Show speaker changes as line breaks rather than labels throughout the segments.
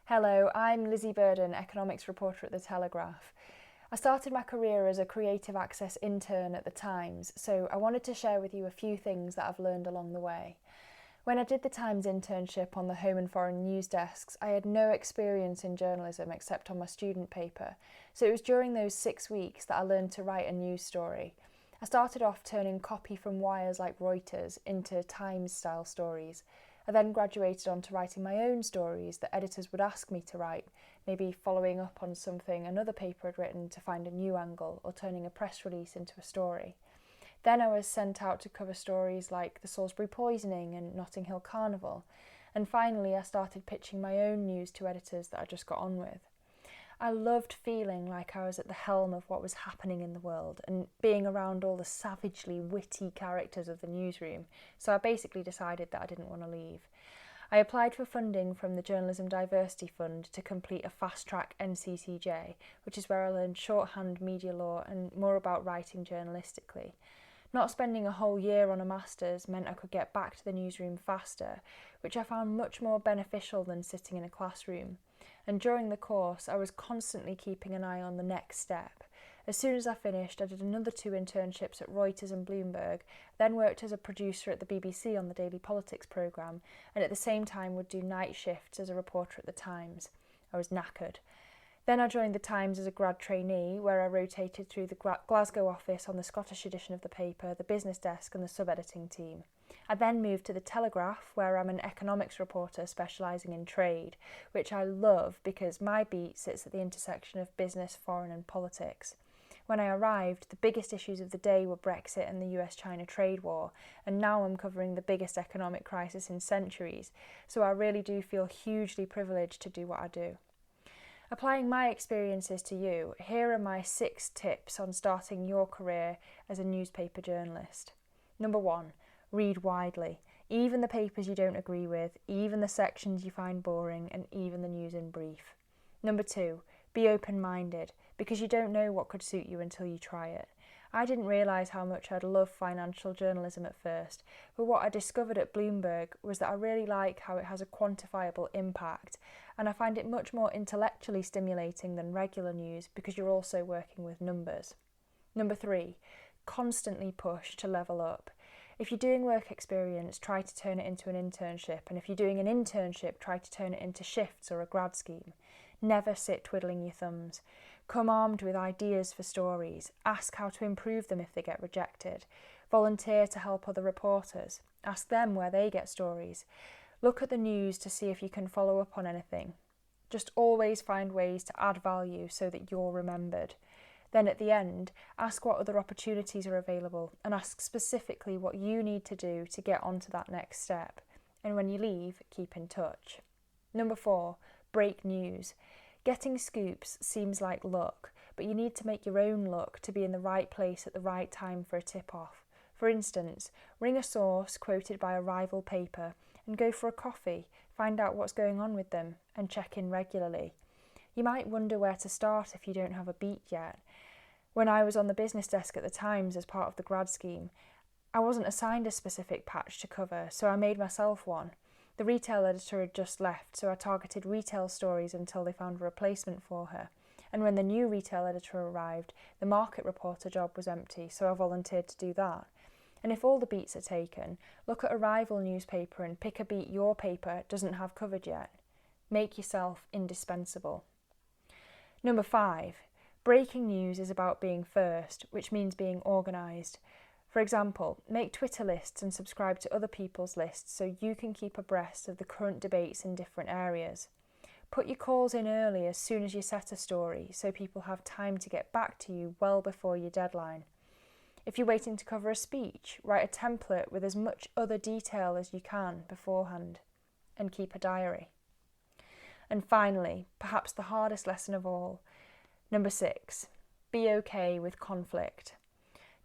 Hello, I'm Lizzy Burden, economics reporter at the Telegraph. I started my career as a creative access intern at the Times, so I wanted to share with you a few things that I've learned along the way. When I did the Times internship on the home and foreign news desks, I had no experience in journalism except on my student paper, so it was during those 6 weeks that I learned to write a news story. I started off turning copy from wires like Reuters into Times-style stories. I then graduated on to writing my own stories that editors would ask me to write, maybe following up on something another paper had written to find a new angle or turning a press release into a story. Then I was sent out to cover stories like the Salisbury poisoning and Notting Hill Carnival, and finally I started pitching my own news to editors that I just got on with. I loved feeling like I was at the helm of what was happening in the world and being around all the savagely witty characters of the newsroom, so I basically decided that I didn't want to leave. I applied for funding from the Journalism Diversity Fund to complete a fast-track NCCJ, which is where I learned shorthand media law and more about writing journalistically. Not spending a whole year on a master's meant I could get back to the newsroom faster, which I found much more beneficial than sitting in a classroom. And during the course, I was constantly keeping an eye on the next step. As soon as I finished, I did another 2 internships at Reuters and Bloomberg, then worked as a producer at the BBC on the Daily Politics programme, and at the same time would do night shifts as a reporter at the Times. I was knackered. Then I joined the Times as a grad trainee, where I rotated through the Glasgow office on the Scottish edition of the paper, the business desk and the sub-editing team. I then moved to the Telegraph, where I'm an economics reporter specialising in trade, which I love because my beat sits at the intersection of business, foreign and politics. When I arrived, the biggest issues of the day were Brexit and the US-China trade war, and now I'm covering the biggest economic crisis in centuries, so I really do feel hugely privileged to do what I do. Applying my experiences to you, here are my 6 tips on starting your career as a newspaper journalist. Number 1, read widely, even the papers you don't agree with, even the sections you find boring, and even the news in brief. Number 2, be open-minded, because you don't know what could suit you until you try it. I didn't realise how much I'd love financial journalism at first, but what I discovered at Bloomberg was that I really like how it has a quantifiable impact, and I find it much more intellectually stimulating than regular news because you're also working with numbers. Number 3, constantly push to level up. If you're doing work experience, try to turn it into an internship, and if you're doing an internship, try to turn it into shifts or a grad scheme. Never sit twiddling your thumbs. Come armed with ideas for stories. Ask how to improve them if they get rejected. Volunteer to help other reporters. Ask them where they get stories. Look at the news to see if you can follow up on anything. Just always find ways to add value so that you're remembered. Then at the end, ask what other opportunities are available and ask specifically what you need to do to get onto that next step. And when you leave, keep in touch. Number 4, break news. Getting scoops seems like luck, but you need to make your own luck to be in the right place at the right time for a tip-off. For instance, ring a source quoted by a rival paper and go for a coffee, find out what's going on with them, and check in regularly. You might wonder where to start if you don't have a beat yet. When I was on the business desk at the Times as part of the grad scheme, I wasn't assigned a specific patch to cover, so I made myself one. The retail editor had just left, so I targeted retail stories until they found a replacement for her. And when the new retail editor arrived, the market reporter job was empty, so I volunteered to do that. And if all the beats are taken, look at a rival newspaper and pick a beat your paper doesn't have covered yet. Make yourself indispensable. Number 5, breaking news is about being first, which means being organised. For example, make Twitter lists and subscribe to other people's lists so you can keep abreast of the current debates in different areas. Put your calls in early as soon as you set a story so people have time to get back to you well before your deadline. If you're waiting to cover a speech, write a template with as much other detail as you can beforehand, and keep a diary. And finally, perhaps the hardest lesson of all, number 6, be okay with conflict.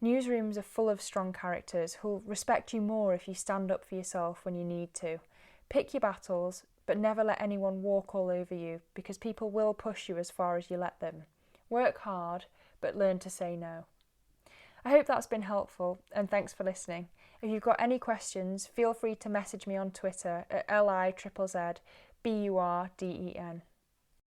Newsrooms are full of strong characters who'll respect you more if you stand up for yourself when you need to. Pick your battles, but never let anyone walk all over you because people will push you as far as you let them. Work hard, but learn to say no. I hope that's been helpful, and thanks for listening. If you've got any questions, feel free to message me on Twitter at LIZZZBURDEN.